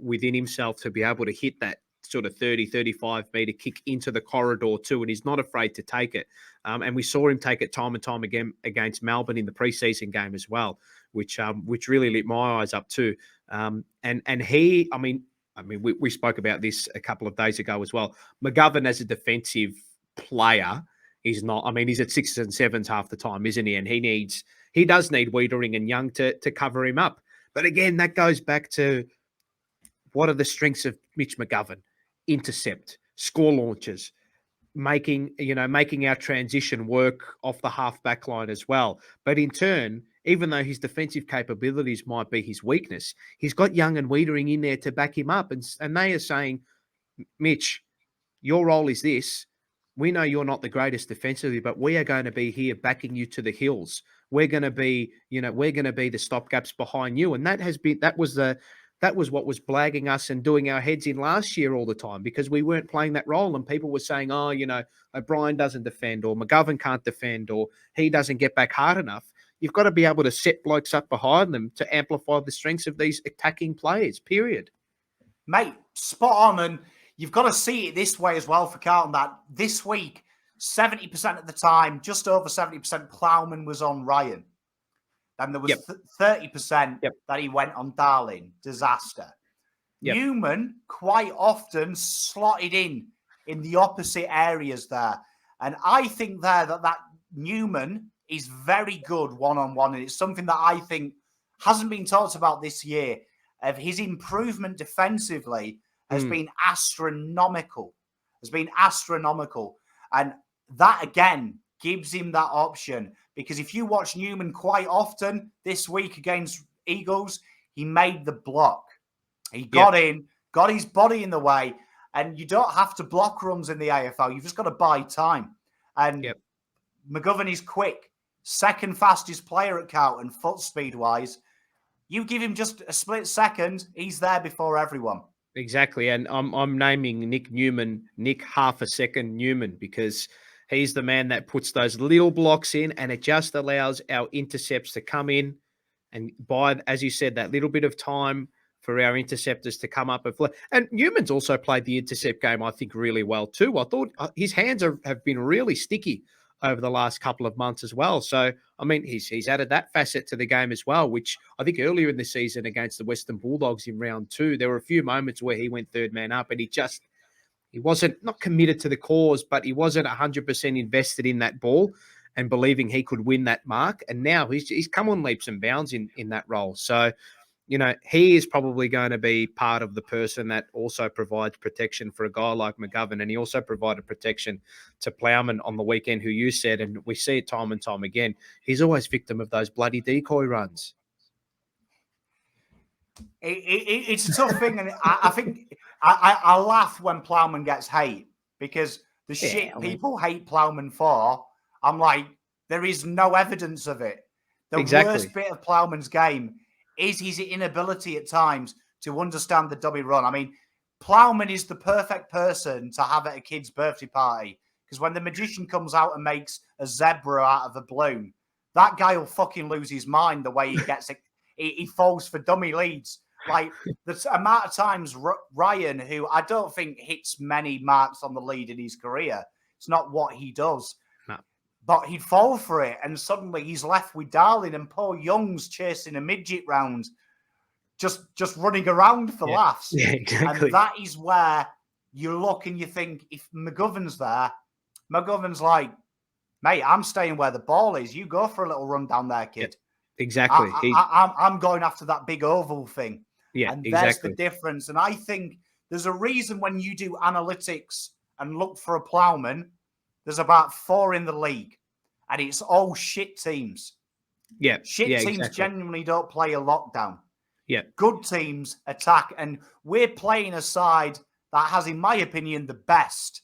within himself to be able to hit that sort of 30, 35 metre kick into the corridor too. And he's not afraid to take it. And we saw him take it time and time again against Melbourne in the preseason game as well, which really lit my eyes up too. And he, we spoke about this a couple of days ago as well. McGovern as a defensive player, he's not, he's at 6s and 7s half the time, isn't he? And he does need Wiedering and Young to cover him up. But again, that goes back to, what are the strengths of Mitch McGovern? Intercept, score launches, making our transition work off the half-back line as well. But in turn, even though his defensive capabilities might be his weakness, he's got Young and Wiedering in there to back him up. And they are saying, Mitch, your role is this. We know you're not the greatest defensively, but we are going to be here backing you to the hills. We're going to be, we're going to be the stopgaps behind you. And that was what was blagging us and doing our heads in last year all the time, because we weren't playing that role and people were saying, O'Brien doesn't defend, or McGovern can't defend, or he doesn't get back hard enough. You've got to be able to set blokes up behind them to amplify the strengths of these attacking players, period. Mate, spot on. And you've got to see it this way as well for Carlton, that this week, 70% of the time, just over 70%, Plowman was on Ryan. And there was 30% that he went on Darling. Disaster. Newman quite often slotted in the opposite areas there. And I think there that Newman is very good one-on-one. And it's something that I think hasn't been talked about this year, of his improvement defensively has been astronomical. And that, again, gives him that option. Because if you watch Newman quite often this week against Eagles, he made the block. He got in, got his body in the way, and you don't have to block runs in the AFL. You've just got to buy time. And McGovern is quick. Second fastest player at Carlton, foot speed-wise. You give him just a split second, he's there before everyone. Exactly. And I'm naming Nick Newman, Nick half a second Newman, because he's the man that puts those little blocks in, and it just allows our intercepts to come in and buy, as you said, that little bit of time for our interceptors to come up. And Newman's also played the intercept game, I think, really well too. I thought his hands have been really sticky over the last couple of months as well. So, I mean, he's added that facet to the game as well, which I think earlier in the season against the Western Bulldogs in round 2, there were a few moments where he went third man up and he wasn't not committed to the cause, but he wasn't 100% invested in that ball and believing he could win that mark. And now he's come on leaps and bounds in that role. So, he is probably going to be part of the person that also provides protection for a guy like McGovern. And he also provided protection to Plowman on the weekend, who you said, and we see it time and time again, he's always victim of those bloody decoy runs. It's a tough thing. And I think I laugh when Plowman gets hate, because the people hate Plowman for, I'm like, there is no evidence of it. The worst bit of Plowman's game is his inability at times to understand the dummy run. I mean, Plowman is the perfect person to have at a kid's birthday party, because when the magician comes out and makes a zebra out of a balloon, that guy will fucking lose his mind the way he gets it. He falls for dummy leads. Like, the amount of times Ryan, who I don't think hits many marks on the lead in his career, it's not what he does. No. But he'd fall for it, and suddenly he's left with Darling, and poor Young's chasing a midget round, just running around for laughs. Yeah, exactly. And that is where you look and you think, if McGovern's there, McGovern's like, mate, I'm staying where the ball is. You go for a little run down there, kid. Yeah, exactly. I'm going after that big oval thing. Yeah, and there's the difference. And I think there's a reason when you do analytics and look for a Plowman, there's about 4 in the league. And it's all shit teams. Yeah. Shit teams genuinely don't play a lockdown. Yeah. Good teams attack. And we're playing a side that has, in my opinion, the best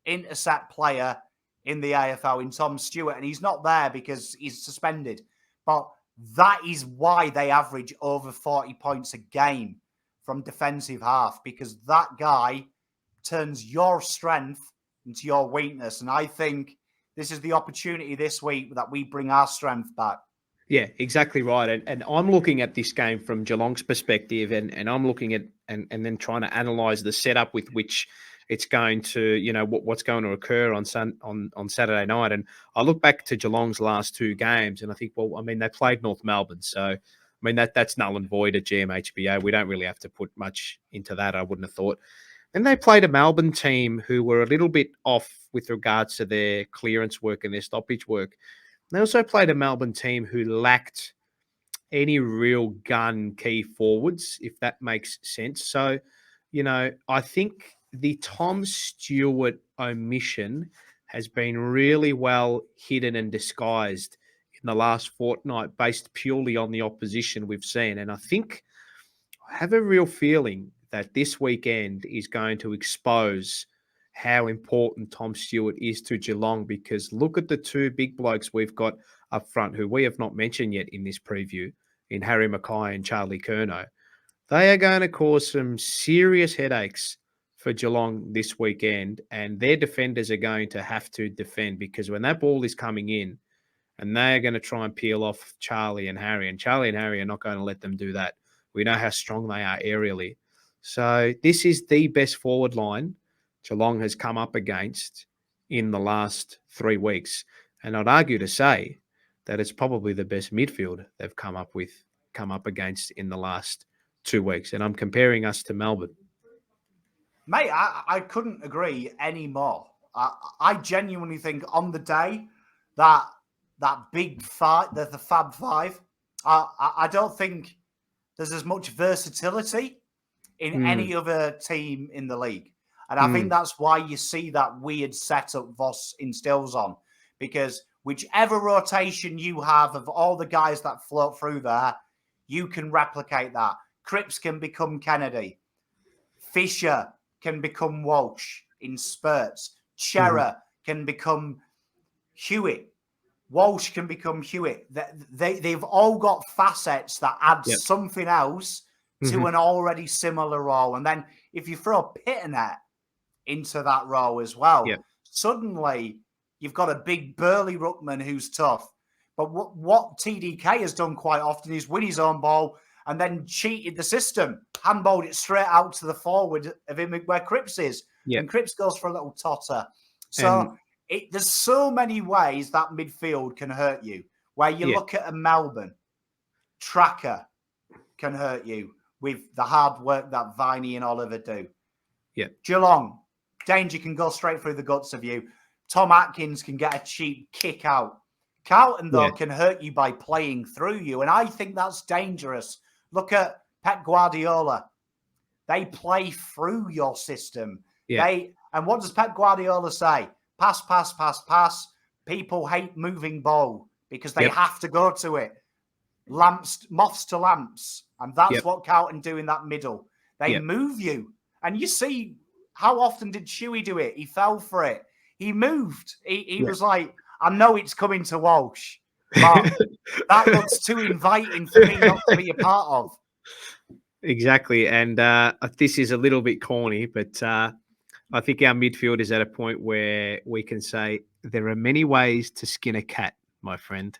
intercept player in the AFL in Tom Stewart. And he's not there because he's suspended. But that is why they average over 40 points a game from defensive half, because that guy turns your strength into your weakness. And I think this is the opportunity this week that we bring our strength back. Yeah, exactly right. And I'm looking at this game from Geelong's perspective, and I'm looking at and then trying to analyse the setup with which it's going to, what's going to occur on Saturday night. And I look back to Geelong's last 2 games, and I think, well, I mean, they played North Melbourne, so I mean that's null and void at GMHBA. We don't really have to put much into that, I wouldn't have thought. And they played a Melbourne team who were a little bit off with regards to their clearance work and their stoppage work. They also played a Melbourne team who lacked any real gun key forwards, if that makes sense. So, I think the Tom Stewart omission has been really well hidden and disguised in the last fortnight based purely on the opposition we've seen. And I think I have a real feeling that this weekend is going to expose how important Tom Stewart is to Geelong, because look at the 2 big blokes we've got up front who we have not mentioned yet in this preview, in Harry Mackay and Charlie Curnow. They are going to cause some serious headaches for Geelong this weekend, and their defenders are going to have to defend, because when that ball is coming in and they are going to try and peel off Charlie and Harry are not going to let them do that. We know how strong they are aerially. So this is the best forward line Geelong has come up against in the last 3 weeks. And I'd argue to say that it's probably the best midfield they've come up against in the last 2 weeks. And I'm comparing us to Melbourne. Mate, I couldn't agree any more. I genuinely think on the day that big fight, the Fab Five, I don't think there's as much versatility in any other team in the league. And I think that's why you see that weird setup Voss instills on, because whichever rotation you have of all the guys that float through there, you can replicate that. Cripps can become Kennedy. Fisher can become Walsh in spurts. Chera can become Hewett. Walsh can become Hewett. They've all got facets that add something else to an already similar role. And then if you throw Pitternet into that role as well, suddenly you've got a big burly ruckman who's tough. But what TDK has done quite often is win his own ball and then cheated the system, handballed it straight out to the forward of him where Cripps is. And Cripps goes for a little totter. So there's so many ways that midfield can hurt you. Where you look at a Melbourne, Tracker can hurt you with the hard work that Viney and Oliver do. Geelong, Danger can go straight through the guts of you. Tom Atkins can get a cheap kick out. Carlton, though, can hurt you by playing through you. And I think that's dangerous. Look at Pep Guardiola. They play through your system. And what does Pep Guardiola say? Pass, pass, pass, pass. People hate moving ball because they have to go to it. Moths to lamps. And that's what Carlton do in that middle. They move you. And you see, how often did Shuey do it? He fell for it. He moved. He was like, I know it's coming to Walsh, but that looks too inviting for me not to be a part of. Exactly. And this is a little bit corny, but I think our midfield is at a point where we can say there are many ways to skin a cat, my friend.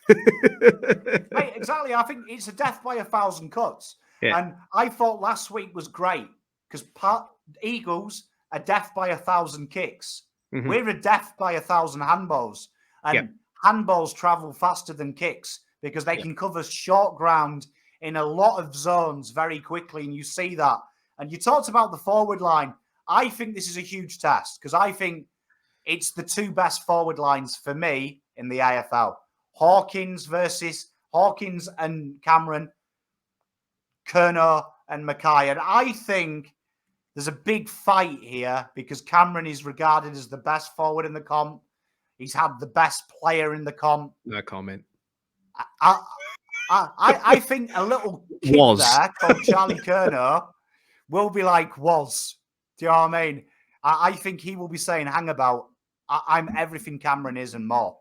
Hey, exactly. I think it's a death by 1,000 cuts. And I thought last week was great because Eagles are death by 1,000 kicks. We're a death by 1,000 handballs. And handballs travel faster than kicks because they can cover short ground in a lot of zones very quickly. And you see that. And you talked about the forward line. I think this is a huge test because I think it's the two best forward lines for me in the AFL. Hawkins and Cameron, Curnow and Mackay. And I think there's a big fight here because Cameron is regarded as the best forward in the comp. He's had the best player in the comp. No comment. I think a little kid there called Charlie Curnow will be like, was. Do you know what I mean? I think he will be saying, hang about, I'm everything Cameron is and more.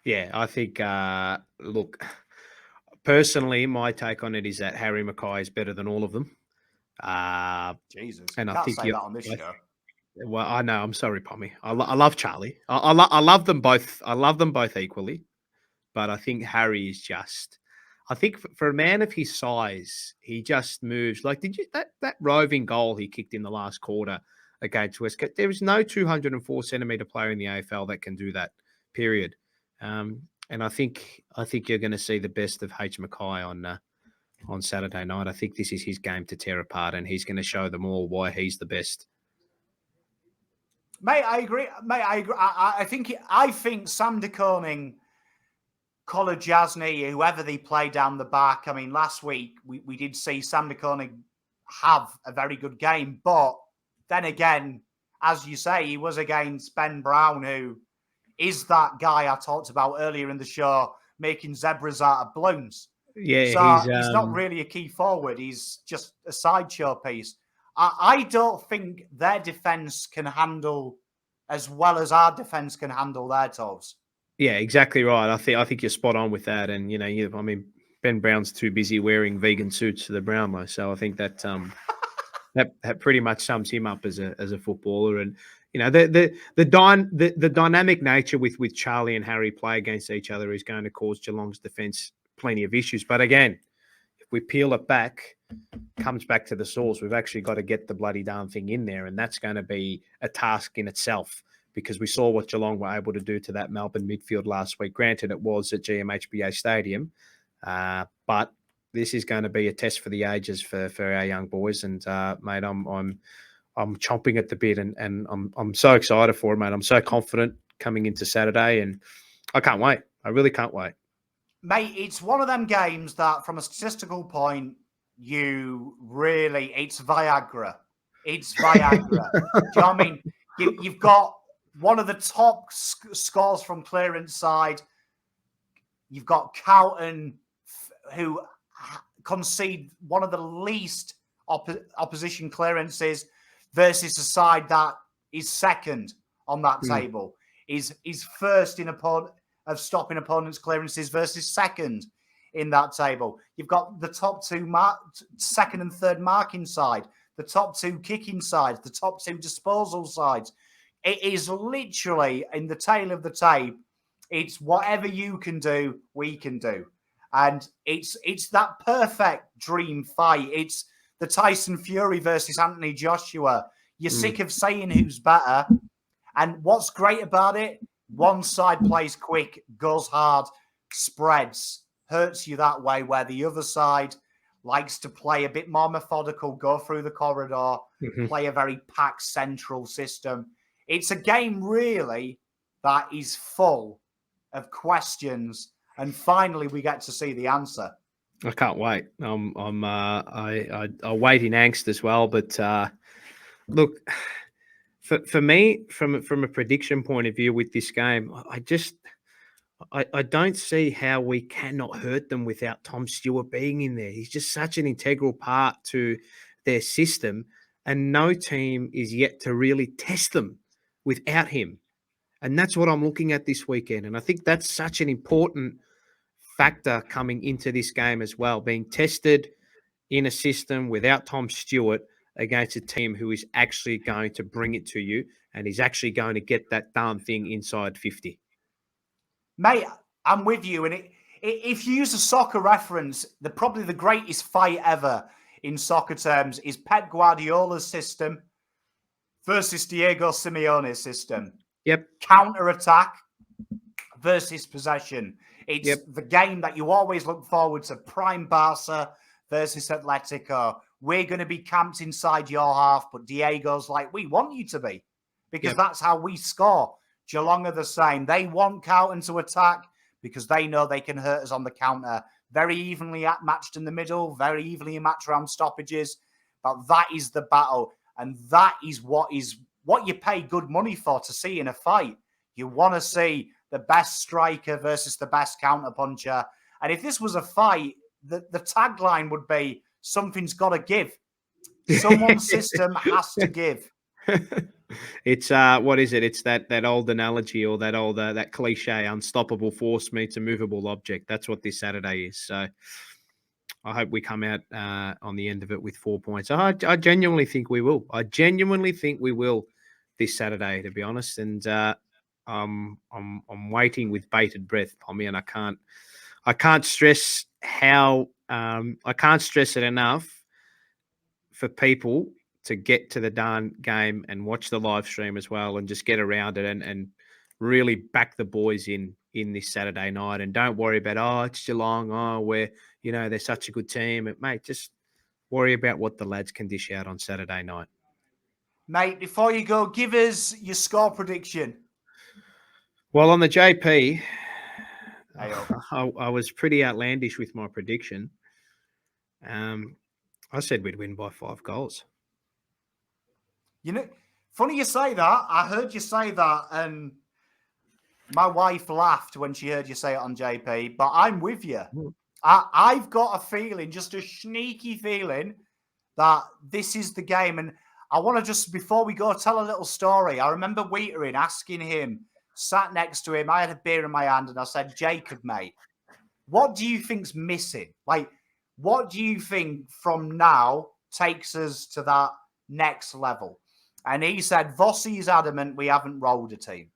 Yeah, I think, look, personally, my take on it is that Harry Mackay is better than all of them. Jesus, and I think say that on this show. Well, I know. I'm sorry, Pommy. I love Charlie. I love them both. I love them both equally, but I think Harry is just. I think for a man of his size, he just moves like. Did you that roving goal he kicked in the last quarter against Westcoast? There is no 204 centimeter player in the AFL that can do that. Period. And I think you're going to see the best of H. Mackay on Saturday night. I think this is his game to tear apart, and he's going to show them all why he's the best. Mate, I agree. I think Sam de Koning, Colin Jasny, whoever they play down the back. I mean, last week we did see Sam de Koning have a very good game, but then again, as you say, he was against Ben Brown, who is that guy I talked about earlier in the show, making zebras out of balloons. Yeah, so he's not really a key forward. He's just a sideshow piece. I don't think their defense can handle as well as our defense can handle their toes. Yeah, exactly right. I think you're spot on with that. And I mean, Ben Brown's too busy wearing vegan suits to the Brownlow, so I think that that pretty much sums him up as a footballer. And the dynamic nature with Charlie and Harry play against each other is going to cause Geelong's defense plenty of issues. But again, if we peel it back, comes back to the source. We've actually got to get the bloody darn thing in there, and that's going to be a task in itself because we saw what Geelong were able to do to that Melbourne midfield last week. Granted, it was at GMHBA Stadium, but this is going to be a test for the ages for our young boys. And mate, I'm chomping at the bit, and I'm so excited for it, mate. I'm so confident coming into Saturday, and I can't wait. I really can't wait. Mate, it's one of them games that, from a statistical point, it's Viagra. It's Viagra. Do you know what I mean? You've got one of the top scores from clearance side. You've got Carlton, who concede one of the least opposition clearances, versus a side that is second on that table. Is first in of stopping opponents' clearances versus second in that table. You've got the top two second and third marking side, the top two kicking sides, the top two disposal sides. It is literally in the tail of the tape. It's whatever you can do, we can do. And it's that perfect dream fight. It's the Tyson Fury versus Anthony Joshua. You're sick of saying who's better. And what's great about it, one side plays quick, goes hard, spreads, hurts you that way, where the other side likes to play a bit more methodical, go through the corridor, play a very packed central system. It's a game, really, that is full of questions, and finally we get to see the answer. I can't wait. I wait in angst as well. But look, for me, from a prediction point of view with this game, I don't see how we cannot hurt them without Tom Stewart being in there. He's just such an integral part to their system, and no team is yet to really test them without him. And that's what I'm looking at this weekend. And I think that's such an important factor coming into this game as well, being tested in a system without Tom Stewart against a team who is actually going to bring it to you and is actually going to get that darn thing inside 50. Mate, I'm with you. And if you use a soccer reference, probably the greatest fight ever in soccer terms is Pep Guardiola's system versus Diego Simeone's system. Yep. Counter-attack versus possession. It's the game that you always look forward to. Prime Barca versus Atletico. We're going to be camped inside your half, but Diego's like, we want you to be, because that's how we score. Geelong are the same. They want Carlton to attack because they know they can hurt us on the counter. Very evenly matched in the middle, very evenly matched around stoppages. But that is the battle. And that is what you pay good money for to see in a fight. You want to see the best striker versus the best counter puncher. And if this was a fight, the tagline would be, something's got to give. Someone's system has to give. It's what is it? It's that old analogy, or that cliche, unstoppable force meets a movable object. That's what this Saturday is. So I hope we come out on the end of it with 4 points. I genuinely think we will. I genuinely think we will this Saturday, to be honest. And I'm waiting with bated breath, Pommy, and I can't stress how I can't stress it enough for people to get to the darn game and watch the live stream as well, and just get around it and really back the boys in this Saturday night. And don't worry about, it's Geelong, they're such a good team. Mate, just worry about what the lads can dish out on Saturday night. Mate, before you go, give us your score prediction. Well, on the JP, I was pretty outlandish with my prediction. I said we'd win by 5 goals. You know, funny you say that. I heard you say that, and my wife laughed when she heard you say it on JP, but I'm with you. I've got a feeling, just a sneaky feeling, that this is the game. And I want to just, before we go, tell a little story. I remember Wheatering asking him, sat next to him, I had a beer in my hand, and I said, Jacob, mate, what do you think's missing? Like, what do you think from now takes us to that next level? And he said, Vossi's adamant we haven't rolled a team.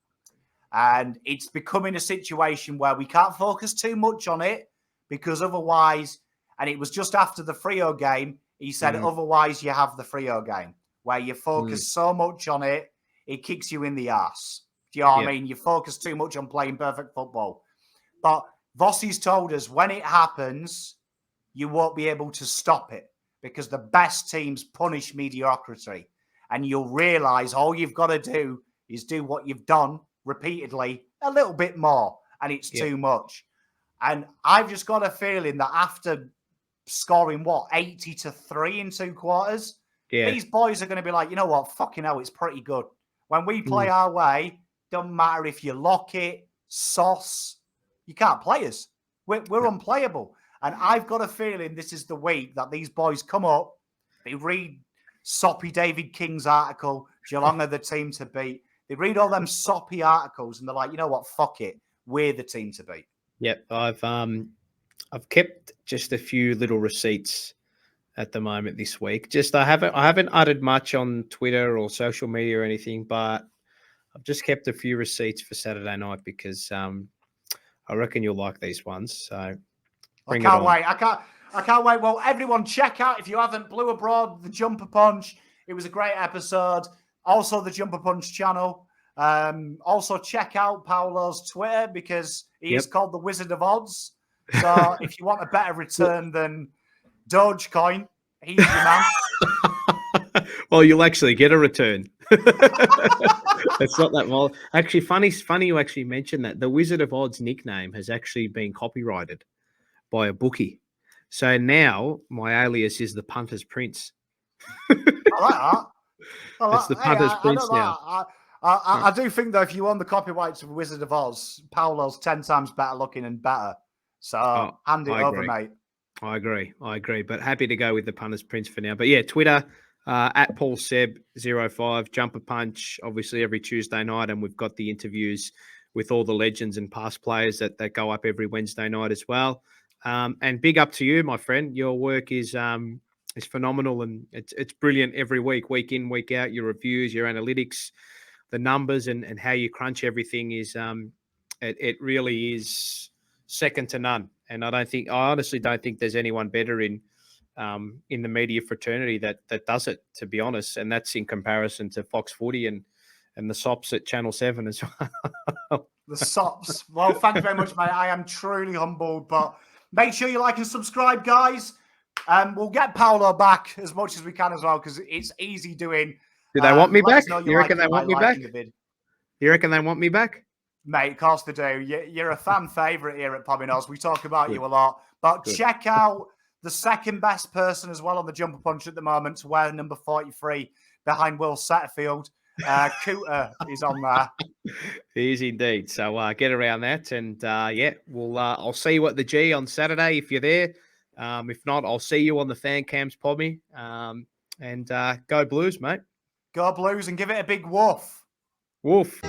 And it's becoming a situation where we can't focus too much on it, because otherwise, and it was just after the Freo game, he said, otherwise you have the Freo game, where you focus so much on it, it kicks you in the arse. Do you know what I mean? You focus too much on playing perfect football. But Vossi's told us when it happens, you won't be able to stop it, because the best teams punish mediocrity. And you'll realise all you've got to do is do what you've done repeatedly a little bit more, and it's too much. And I've just got a feeling that after scoring, 80-3 in 2 quarters. Yeah. These boys are going to be like, you know what? Fucking hell, it's pretty good. When we play our way, don't matter if you lock it, sauce, you can't play us. We're unplayable. And I've got a feeling this is the week that these boys come up, they read soppy David King's article, Geelong are the team to beat. They read all them soppy articles and they're like, you know what? Fuck it. We're the team to beat. Yep. I've kept just a few little receipts at the moment this week. I haven't uttered much on Twitter or social media or anything, but I've just kept a few receipts for Saturday night because I reckon you'll like these ones. So I can't wait. I can't wait. Well, everyone, check out, if you haven't, Blue Abroad, the Jumper Punch. It was a great episode. Also, the Jumper Punch channel. Also, check out Paolo's Twitter because he is called the Wizard of Odds. So if you want a better return than Dogecoin, he's your man. Well, you'll actually get a return. It's not that well. Actually, funny you actually mentioned that. The Wizard of Odds nickname has actually been copyrighted by a bookie. So now my alias is the Punter's Prince. I like that. It's the Punter's Prince now. I do think, though, if you own the copyrights of Wizard of Oz, Paolo's 10 times better looking and better. So hand it over, mate. I agree. But happy to go with the Punter's Prince for now. But yeah, Twitter, at PaulSeb05, Jumper Punch, obviously every Tuesday night. And we've got the interviews with all the legends and past players that go up every Wednesday night as well. And big up to you, my friend. Your work is phenomenal and it's brilliant every week in, week out. Your reviews, your analytics, the numbers and how you crunch everything is it really is second to none. And I honestly don't think there's anyone better in the media fraternity that does it, to be honest. And that's in comparison to Fox Footy and the Sops at Channel 7 as well. The Sops. Well, thank you very much, mate. I am truly humbled, but make sure you like and subscribe, guys. We'll get Paolo back as much as we can as well, because it's easy doing. Do they want me back? You reckon they want me back? You reckon they want me back? Mate, of course they do. You're a fan favourite here at Pominos. We talk about you a lot. But check out the second best person as well on the Jumper Punch at the moment to wear number 43 behind Will Setterfield. Cooter is on there. He is indeed. So get around that. And I'll see you at the G on Saturday if you're there. If not, I'll see you on the fan cams, Pommy. And go Blues, mate. Go Blues and give it a big woof. Woof.